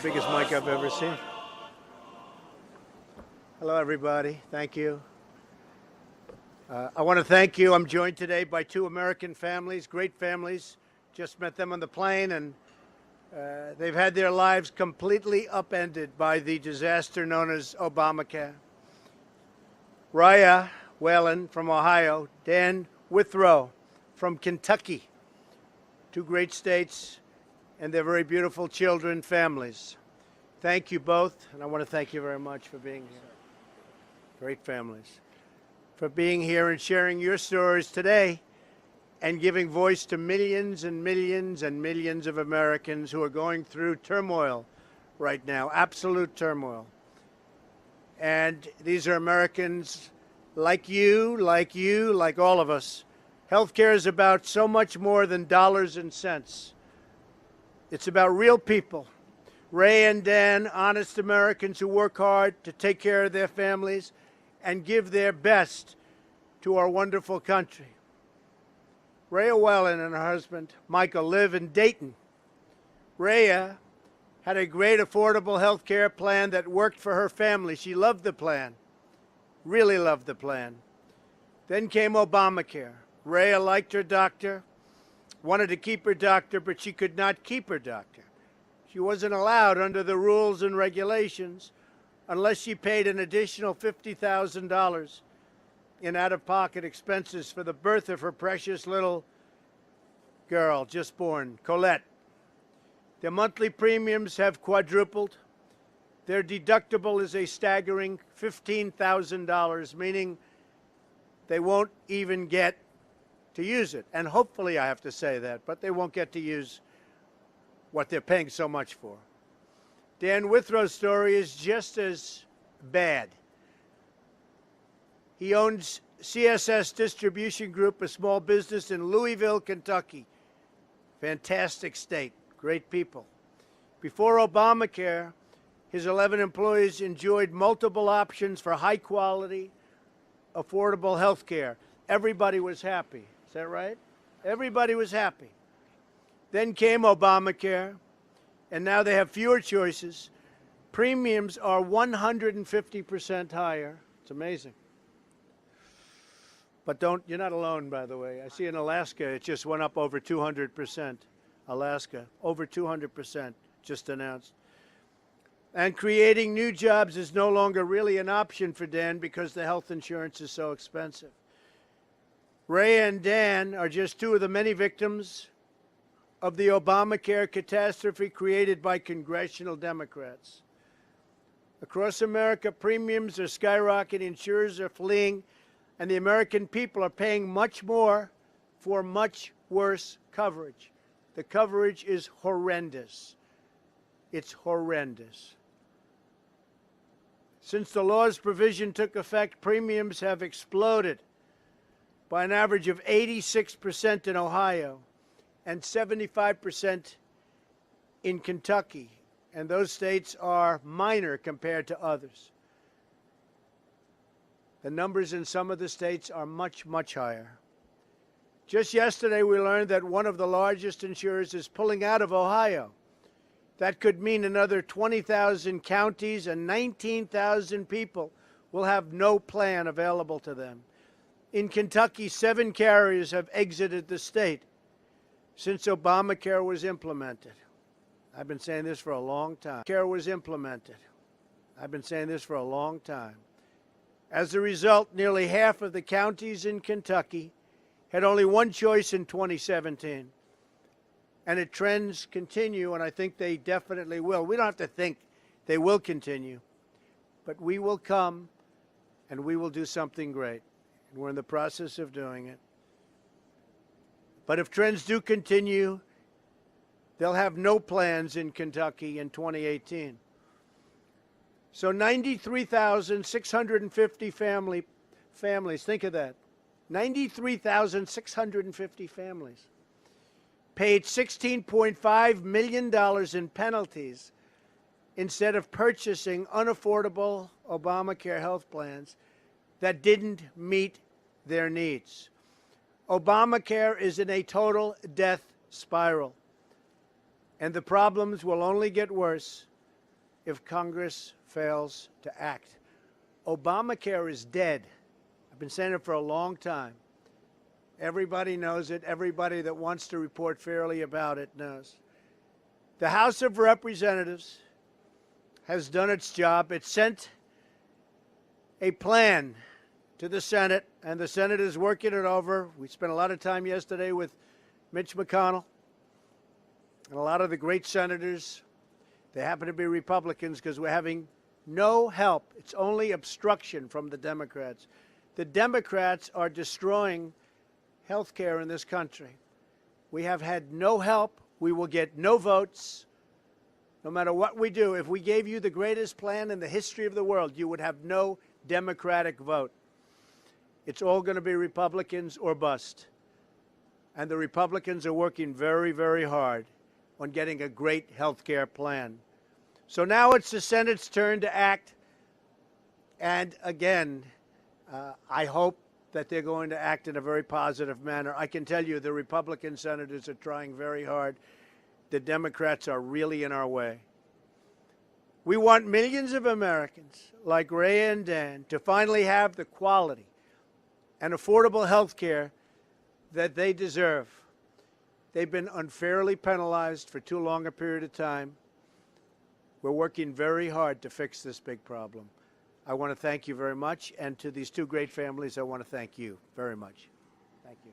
Biggest mic I've ever seen. Hello, everybody. Thank you. I want to thank you. I'm joined today by two American families, great families. Just met them on the plane, and they've had their lives completely upended by the disaster known as Obamacare. Raya Whalen from Ohio, Dan Withrow from Kentucky. Two great states and their very beautiful children, families. Thank you both, and I want to thank you very much for being here. Great families. For being here and sharing your stories today and giving voice to millions and millions and millions of Americans who are going through turmoil right now, absolute turmoil. And these are Americans like you, like all of us. Healthcare is about so much more than dollars and cents. It's about real people. Ray and Dan, honest Americans who work hard to take care of their families and give their best to our wonderful country. Raya Whalen and her husband, Michael, live in Dayton. Raya had a great affordable health care plan that worked for her family. She loved the plan, really loved the plan. Then came Obamacare. Raya liked her doctor, wanted to keep her doctor, but she could not keep her doctor. She wasn't allowed under the rules and regulations unless she paid an additional $50,000 in out-of-pocket expenses for the birth of her precious little girl, just born, Colette. Their monthly premiums have quadrupled. Their deductible is a staggering $15,000, meaning they won't even get to use it. And hopefully, I have to say that, but they won't get to use what they're paying so much for. Dan Withrow's story is just as bad. He owns CSS Distribution Group, a small business in Louisville, Kentucky. Fantastic state, great people. Before Obamacare, his 11 employees enjoyed multiple options for high-quality, affordable health care. Everybody was happy. Is that right? Everybody was happy. Then came Obamacare, and now they have fewer choices. Premiums are 150% higher. It's amazing. But you're not alone, by the way. I see in Alaska, it just went up over 200%. Alaska, over 200%, just announced. And creating new jobs is no longer really an option for Dan because the health insurance is so expensive. Ray and Dan are just two of the many victims of the Obamacare catastrophe created by congressional Democrats. Across America, premiums are skyrocketing, insurers are fleeing, and the American people are paying much more for much worse coverage. The coverage is horrendous. It's horrendous. Since the law's provision took effect, premiums have exploded by an average of 86% in Ohio and 75% in Kentucky. And those states are minor compared to others. The numbers in some of the states are much, much higher. Just yesterday, we learned that one of the largest insurers is pulling out of Ohio. That could mean another 20,000 counties and 19,000 people will have no plan available to them. In Kentucky, 7 carriers have exited the state since Obamacare was implemented. I've been saying this for a long time. Care was implemented. I've been saying this for a long time. As a result, nearly half of the counties in Kentucky had only one choice in 2017. And the trends continue, and I think they definitely will. We don't have to think they will continue, but we will come and we will do something great. And we're in the process of doing it. But if trends do continue, they'll have no plans in Kentucky in 2018. So 93,650 families, think of that, 93,650 families paid $16.5 million in penalties instead of purchasing unaffordable Obamacare health plans that didn't meet their needs. Obamacare is in a total death spiral, and the problems will only get worse if Congress fails to act. Obamacare is dead. I've been saying it for a long time. Everybody knows it. Everybody that wants to report fairly about it knows. The House of Representatives has done its job. It sent a plan to the Senate, and the Senate is working it over. We spent a lot of time yesterday with Mitch McConnell and a lot of the great senators. They happen to be Republicans because we're having no help. It's only obstruction from the Democrats. The Democrats are destroying health care in this country. We have had no help. We will get no votes. No matter what we do, if we gave you the greatest plan in the history of the world, you would have no Democratic vote. It's all going to be Republicans or bust. And the Republicans are working very, very hard on getting a great health care plan. So now it's the Senate's turn to act. And again, I hope that they're going to act in a very positive manner. I can tell you the Republican senators are trying very hard. The Democrats are really in our way. We want millions of Americans like Ray and Dan to finally have the quality and affordable health care that they deserve. They've been unfairly penalized for too long a period of time. We're working very hard to fix this big problem. I want to thank you very much, and to these two great families, I want to thank you very much. Thank you.